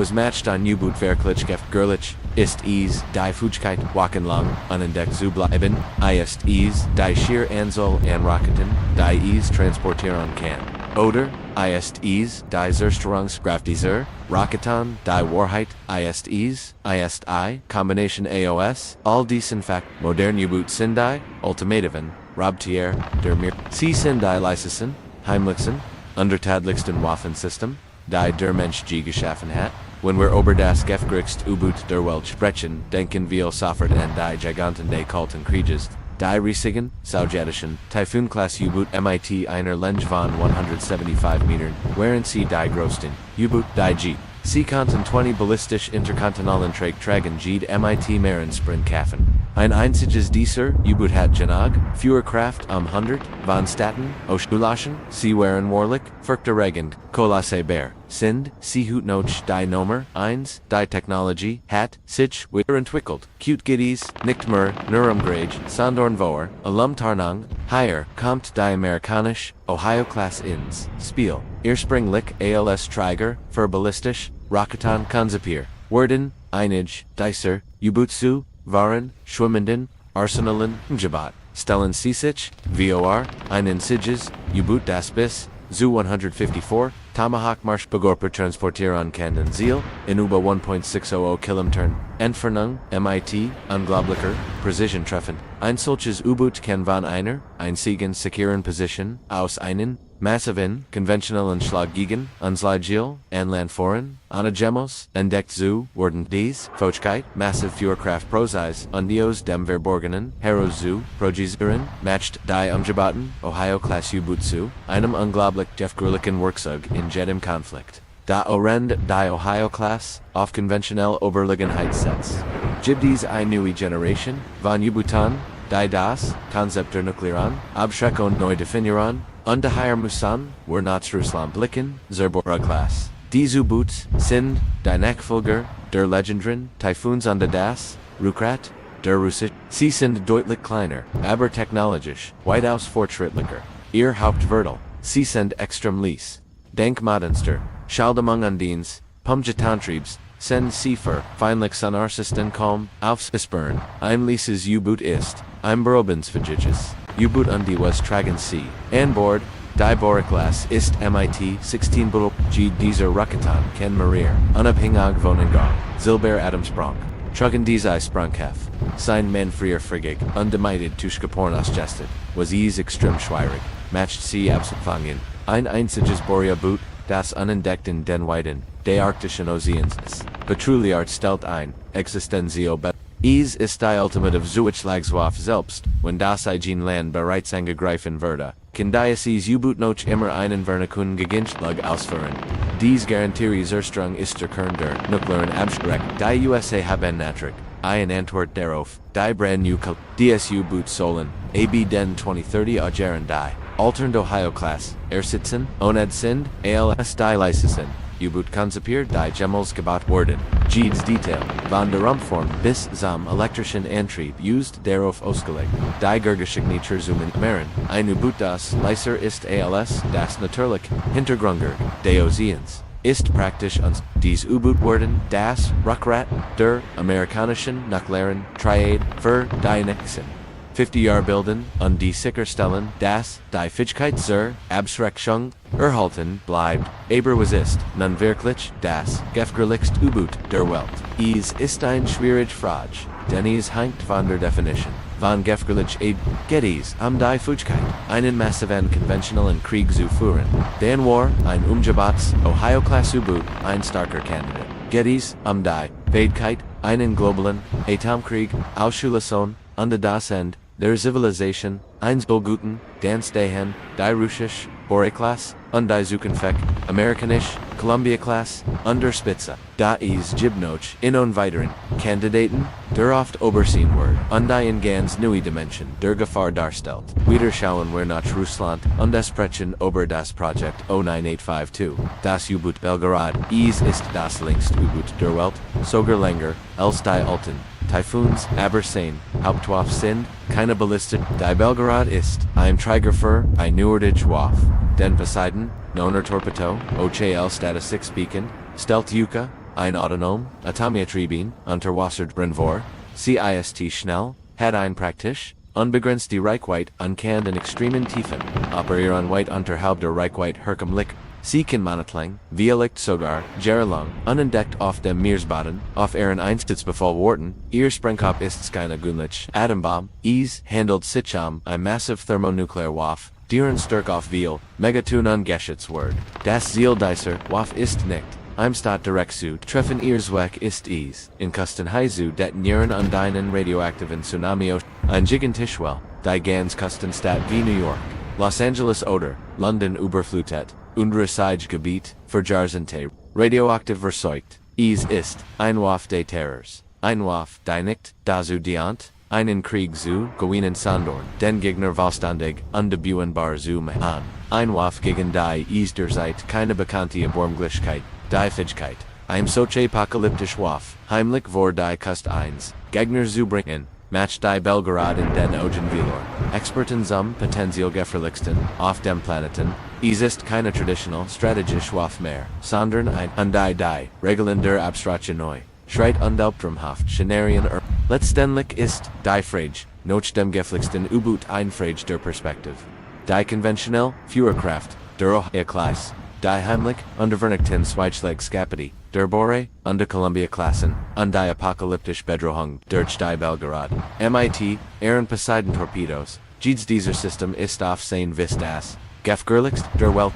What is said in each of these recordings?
was matched on U-Boot Verklich gefährlich ist die Fähigkeit wochenlang unentdeckt zu bleiben, ist die schier Anzahl an Raketen, die transportieren kann. Oder ist die Zerstörungskraft dieser Raketen, die Wahrheit, ist Combination AOS, all diesen Fakt, modern U-Boot sind die Ultimativen, Robtier, der Meere, sie sind die leisesten, heimlichsten, untertadlichsten Waffensystem, die der Mensch je geschaffen hat. Wenn wir über das gefährlichste U-Boot der Welt sprechen, denken wir sofort an die Giganten des Kalten Krieges, die riesigen, sowjetischen, Typhoon-Class U-Boot mit einer Länge von 175 Metern, während sie die größten U-Boot die G. Sie konnten 20 ballistisch interkontinentalen tragen jede Meeren Sprint schaffen. Ein einziges dieser U-Boot hat genug Führerkraft 100 von Staten, Ausgelassen, sie waren wahrlich furchterregend, kolosse Bär, sind, sie hut noch die Nummer 1, die Technologie hat sich weiterentwickelt, cute Giddies, nicht mehr, nur umgrage, sondern vor, Tarnung, higher, kommt die amerikanisch, Ohio-Class ins Spiel, Springlich als Träger, für ballistisch, Raketen konzipiert, werden, einig, dieser, U-Boot waren, schwimmenden, Arsenalen, Jabat, stellen sie sich, vor, einen Siges, U-Boot das bis, zu 154, Tomahawk Marschbegorper transportieren kann den Ziel, in über 1.600 Kilometern, Entfernung, MIT, unglaublicher, Precision treffen. Ein solches U-Boot kann von einer, einzigen securen Position, aus einen, massiven, konventionellen Schlag gegen, Unslagil, an Land voran, Anagemos, entdeckt zu, worden dies, Fähigkeit, massive Führerkraft Prozis, Undios dem Verborgenen, Heros zu, Progesieren, matched die Umgebauten, Ohio-Class U-Boot zu, einem unglaublich gefährlichen Werkzeug in jedem Konflikt. Da Orend die Ohio-Class, auf konventionell Oberlegenheitssets. Gibt es eine neue Generation, von U-Booten, die das, Konzept der Nuklearen, Abschreckung neu definieren, ungeheuer müssen, wir nach Russland blicken, Zerstörerischer. Diese U-Boots sind, die Nachfolger, der legendären, Typhoons und das, Rückgrat, der Russisch. Sie sind deutlich kleiner, aber technologisch, weitaus fortschrittlicher. Ihr Hauptvorteil, sie sind extrem leise. Denk modernster, Schalldämmung und Dienst, Pumjetantriebs, sind sie für, feinlich Sonarsystem kaum, aufspüren. Ein leises U-Boot ist, ein Berobensverjiges. U-Boot und die was tragen sie. An Bord, die Boriklas ist mit 16 Boot G dieser Raketen kann Marier, unabhängig voneinander, Silber Atomsprung. Trugen diese Sprungkraft, sein man früher frigig, undemeitet Tuschkaporn ausgestet, was extrem schwierig, matcht sie abzufangen. Ein einziges Boreaboot, das unentdeckt in den Weiden, der arktischen Ozeans, Patrouilliert stellt ein, existenziell ist die Ultimative Zuitschlagswaff selbst, wenn das Land bereits angegriffen würde, kann dieses U-Boot noch immer einen Vernikun Gegenschlag ausführen. Dies garantiert Zerstörung ist der Kern der nuklearen Abschreck, die USA haben natürlich, ein Antwort darauf, die brand new DS U-Boot sollen, AB den 2030 ageren die, alternde Ohio-Class, sitzen, oned sind, als die leisesen. U-Boot konzipiert die Gemels gebaut worden. Jedes Detail, von der Rumpfform bis zum elektrischen Antrieb used darauf ausgelegt. Die Gergesignatur zoomen Meeren. Ein U-Boot das leiser ist als das natürlich Hintergrundgerg des Ozeans. Ist praktisch uns. Dies U-Boot worden das Rückgrat der amerikanischen nuklearen Triade für die nächsten 50 Jahre bilden und die sicherstellen, dass die Fähigkeit zur Abschreckung erhalten bleibt. Aber was ist nun wirklich das gefährlichste U-Boot der Welt? Es ist eine schwierige Frage, denn es hängt von der Definition von gefährlich geht es die Fähigkeit, einen massiven konventionellen Krieg zu führen. Dann war ein umgebautes Ohio-Class U-Boot ein starker Kandidat. Geht es die Fähigkeit, einen globalen Atomkrieg auszuschließen und das Ende der Zivilisation, eins Guten, dans Dehen, die Russisch, Boriklas, und die Zukunft, Amerikanisch, Columbia-Class, under Spitze. Da is Gibnoch in und weiteren Kandidaten, der oft übersehen wird, und die in ganz neue Dimension der Gefahr darstellt. Wieder schauen wir nach Russland und sprechen über das Projekt 09852. Das U-Boot Belgorod, ist das längste U-Boot der Welt, sogar länger als die alten Typhoons, aber sein Hauptwaff sind keine Ballistik. Die Belgorod ist ein Träger für ein neuartige Waff. Den Poseidon, Noner Torpedo, OCL Statistik speaking, Stealth Yuka, ein autonom, Atomiatriebin, unter Wasserbrennvor, CIST schnell, hat ein praktisch, unbegrenzte Reichweite, unkennt in extremen Tiefen, operieren weit unterhalb der Reichweite herkömmlich, sie kann manetlang, vielleicht sogar, jahrelang, unentdeckt auf dem Meeresboden, auf ihren Einsatzbefehl warten, ihr Sprengkopf ist keine Gunlich, Atombomb, handelt sich ein massive thermonuclear Waffe, deren Stärke auf viel, Megaton ungeschätzt wird, das Ziel dieser Waffe ist nicht, Stadt direkt zu treffen ihr Zweck ist in Kustenhai zu detonieren und einen radioaktiven Tsunami ein gigantischwell, die ganz Kustenstadt wie New York, Los Angeles oder London überflutet, Gebiet, verjahrzehnte, radioaktiv verseucht, ist, ein Waffe des Terrors, ein Waffe, die nicht, dazu dient, einen Krieg zu gewinnen sondern, den Gegner vollständig, undebuenbar zu machen, ein Waffe gegen die derzeit keine bekannte Erbärmlichkeit, die Fähigkeit, ein solche apokalyptisch Waffe, heimlich vor die Kust 1, Gegner zu bringen, match die Belgrad in den Augen Velor, Experten zum potenziell gefährlichsten, auf dem Planeten, ist keine traditional strategische Waffe mehr, sondern ein die Regeln der Abstraktion neu, schreit undaubtraumhaft Szenarien letztendlich ist, die Frage, nach dem gefährlichsten U-Boot ein Frage der Perspektive. Die konventionell, Führerkraft, der Klasse, die heimlich, untervernichten Zweitschlägskapity, der Bore, unter Columbia-Klassen, und die apokalyptisch Bedrohung, durch die Belgrad, MIT, Poseidon-Torpedos, jedes dieser System ist auf sein vis das, gefährlichste der Welt.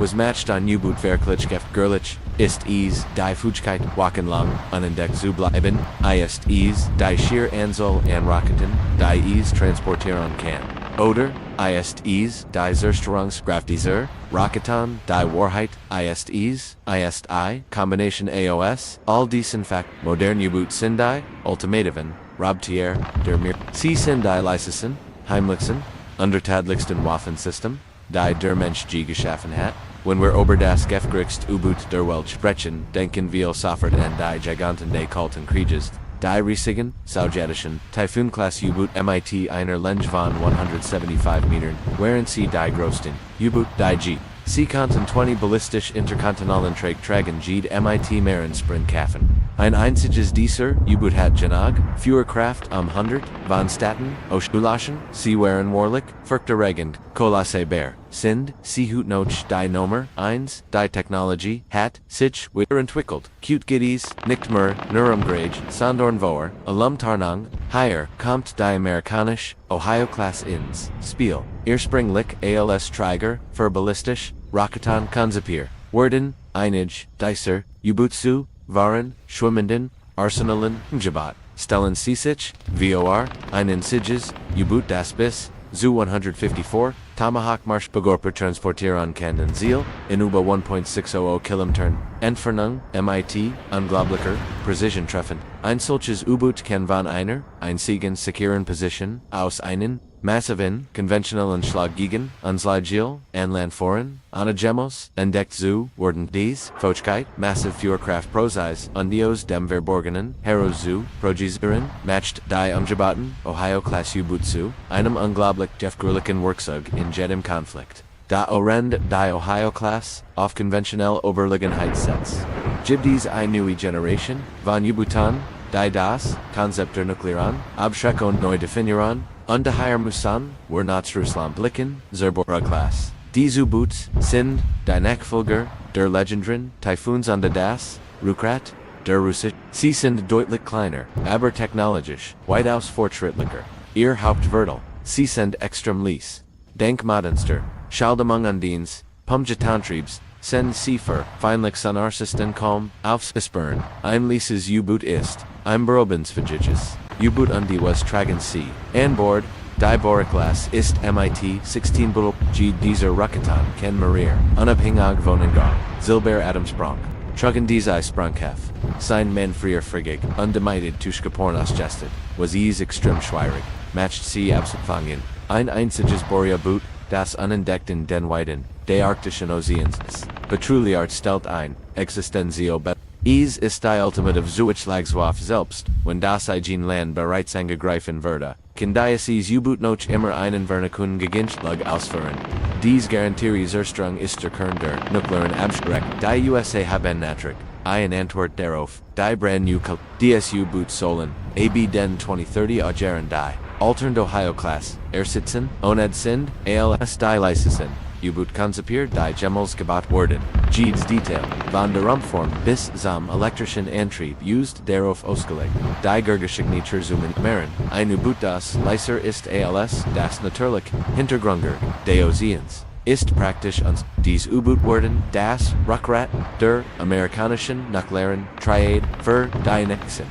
Was matched on U-Boot wirklich gefährlich, ist die Fähigkeit, wochenlang unentdeckt zu bleiben, ist die schier Anzahl an Raketen, die transportieren kann. Oder, ist die Zerstörungskraft dieser Raketen, die Wahrheit, ist Combination AOS, all diesen Fakt, modern U-Boot sind die, ultimativen, Robtier, der Meere, sie sind die leisesten, heimlichsten, untertadlichsten Waffensystem, die der Mensch geschaffen hat. Wenn wir über das gefährlichste U-Boot der Welt sprechen, denken wir sofort an die Giganten des Kalten Krieges, die riesigen, sowjetischen, Typhoon-Class U-Boot MIT einer Länge von 175 Metern, während sie die größten U-Boot die Sie konnten 20 ballistisch interkontinentalen tragen jede MIT Meeren Sprengkaffen. Ein einziges dieser U-Boot hat genug Führerkraft 100 von Staten, Ausgelassen, sie waren wahrlich, furchterregend, kolosse Bär, sind, sie noch die Nummer 1, die Technologie, hat, sich, weiterentwickelt, cute Giddies, nicht mehr, nur umgrage, sondern vor, Tarnung, higher, kommt die amerikanisch, Ohio-Class ins, Spiel, ihr springlich ALS Träger, für ballistisch, Raketen konzipiert, werden, einig, dieser, U-Boot waren, schwimmenden, Arsenalen, Jabat, stellen sie sich, vor, einen Siges, U-Boot das bis, zu 154, Tomahawk Marschbegorper transportieren kann den Ziel, in über 1.600 Kilometern, Entfernung, MIT, unglaublicher, Precision treffen, ein solches U-Boot kann von einer, einzigen sicheren Position, aus einen, Massive in, conventional und Schlaggiegen, Unslagil, Anlandforen, Anagemos, Entdeckt zu worden dies, Fähigkeit, Massive Führkraft Prozis, Undios dem Verborgenen, Heros zu, Progesieren, matched die Umgebauten, Ohio Class U-Boot zu, einem unglaublich gefährlichen Werkzeug in jedem Konflikt. Da Orend die Ohio Class, auf konventionell Oberlegenheitssets. Gibt dies eine neue Generation, von U-Booten, die das Konzept der Nuklearen, Abschreckung neu definieren, Ungeheuer Musan, were not Russland blicken, Zerbora Class. Diese U-Boots sind die Nachfolger der Legendaren Typhoons an der Das, Rukrat, der Russisch. Sie sind deutlich kleiner, aber technologisch, weitaus fortschrittlicher. Ihr Hauptvorteil, sie sind extrem leise. Denk modernster, Schaldamung Undines, Pumgetantriebs, Sen Siefer, Feinlich Sonarsystem kaum, aufspüren, ein leises U-Boot ist, ein Berobensverjiges. U-Boot die was tragen sie. An Bord, die Boriklas ist MIT 16 Bull, G dieser Rakatan Ken Marir, unabhängig Wohnengang, Zilber Adamsprung. Trugen diese Sprunghef, sein Manfrier Frigig, undemeited Tuschkaporn ausgestet, was extrem schwierig, matched sie abzufangen, ein einziges Borea-Boot, das unentdeckt in den Weiden, der arktischen Ozeans, Betruliart stellt ein, Existenzio ist die Ultimative Zuichlagswaff selbst, wenn das Land bereits angegriffen würde, kann dieses U-Boot noch immer einen Vernikun Gegenschlag ausführen. Dies garantiert Zerstörung ist der Kern der nuklearen Abschreck, die USA haben natürlich, ein Antwort darauf, die brand new DS U-Boot sollen, AB den 2030 ageren die, alternate Ohio Class, sitzen, oned sind, ALS die Leisesen. U-Boot konzipiert die Gemelsgebot worden. Jedes Detail, von der Rumpfform bis zum elektrischen Antrieb used darauf ausgelegt. Die Gergesignatur zoomen Meren, ein U-Boot das leiser ist als das natürlich Hintergrundgerg des Ozeans. Ist praktisch uns. Dies U-Boot worden das Rückgrat der amerikanischen nuklearen Triade für die nächsten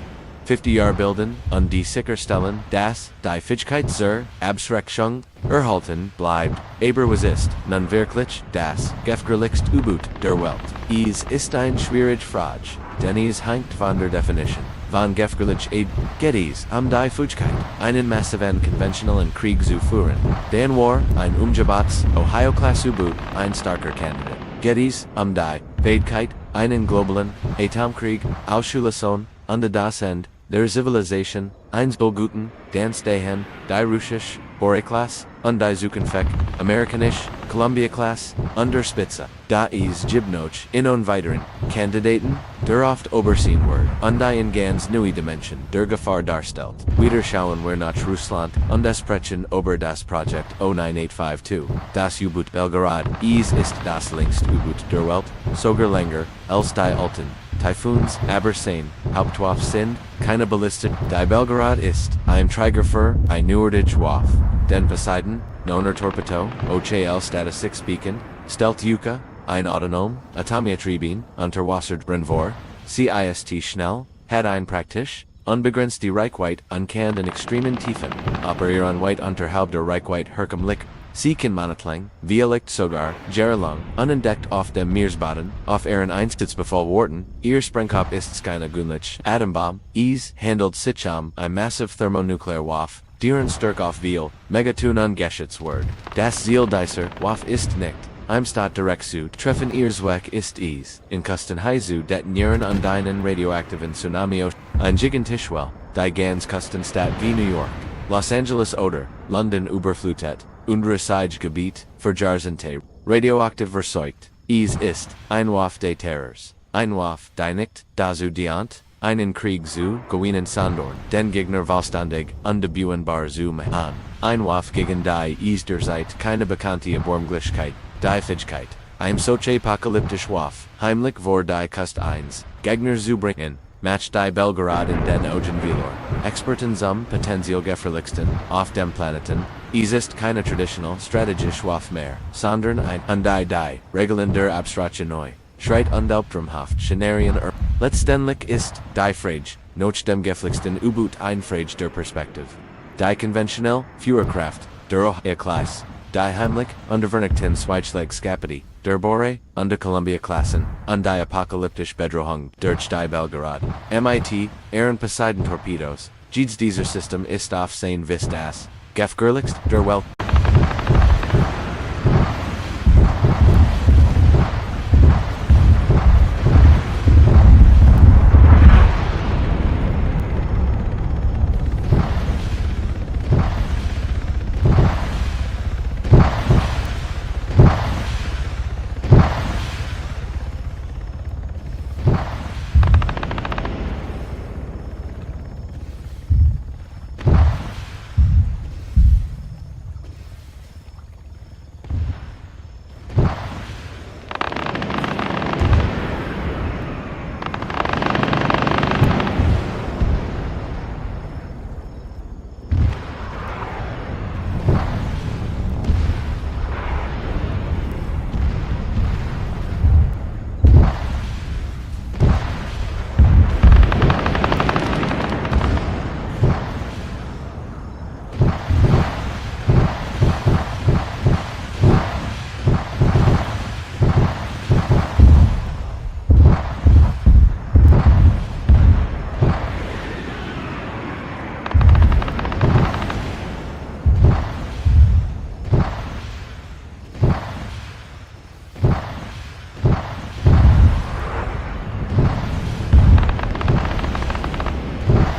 50 Jahre bilden und die sicherstellen, dass die Fähigkeit zur Abschreckung erhalten bleibt. Aber was ist nun wirklich das gefährlichste U-Boot der Welt? Es ist eine schwierige Frage, denn es hängt von der Definition. Von gefährlich geht es die Fähigkeit, einen massiven konventionellen Krieg zu führen. Dann war ein umgebautes Ohio-Class U-Boot ein starker Kandidat. Geht es die Fähigkeit, einen globalen Atomkrieg auszuschließen und das Ende der Zivilisation, eins Guten, dans Dehen, die Russisch, Boreklas, und die Zukunftsfähig, Amerikanisch, Columbia-Class, der Spitze, da is Gibnoch in und weiteren Kandidaten, der oft übersehen wird, und die in ganz neue Dimension der Gefahr darstellt. Wieder schauen wir nach Russland und sprechen über das Projekt 09852, das U-Boot Belgorod, ist das längste U-Boot der Welt, sogar länger, als die alten Typhoons, aber sein Hauptwaff sind keine Ballistik. Die Belgorod ist ein Träger für ein neuerdich Waff. Den Poseidon, Noner Torpedo, OCL Statistik Beacon, Stealth Yuka, ein autonom, Atomiatriebin, Unterwasserbrennvor, CIST schnell, hat ein praktisch, unbegrenzte Reichweite und kann in extremen Tiefen operieren weit unterhalb der Reichweite herkömmlich. Sie kann monatelang, vielleicht sogar jahrelang, unentdeckt auf dem Meeresboden, auf ihren Einsatzbefehl warten. Ihr Sprengkopf ist keine Gunlich Atombomb, es handelt sich ein massive thermonuclear Waff, deren Stärke auf viel Megaton ungeschätzt wird. Das Ziel dieser Waff ist nicht, Stadt direkt zu treffen ihr Zweck ist es, in Kostenhai zu detonieren und einen radioaktiven Tsunami ein gigantischwell, die ganz Kostenstadt wie New York, Los Angeles oder London überflutet. Gebiet, verjarzente, radioaktiv verseucht. Es ist ein Waff des Terrors. Ein Waff, die nicht dazu dient, einen Krieg zu gewinnen sondern den Gegner vollständig undebühenbar zu machen. Ein Waff gegen die es derzeit keine bekannte Erbärmlichkeit, die Fähigkeit, ein soziapokalyptisch Waff, heimlich vor die Kust 1, Gegner zu bringen. Match die Belgorod in den Ogenvilor. Experten zum potenziell gefährlichsten auf dem Planeten. Es ist keine traditional strategisch Waff mehr, sondern ein die Regeln der Abstraktion neu. Schreit undaubtraumhaft Szenarien letztendlich ist die Frage, noch dem gefährlichsten U-Boot ein Frage der Perspektive. Die konventionell Führkraft der Ohio-Class. Die heimlich untervernichten Zweitschlägskapity, der Bore, der Columbia-Klassen, und die apokalyptisch Bedrohung durch die Belgorod. MIT, Poseidon Torpedos. Jedes dieser System ist auf sein Vistas. gefährlichste der Welt.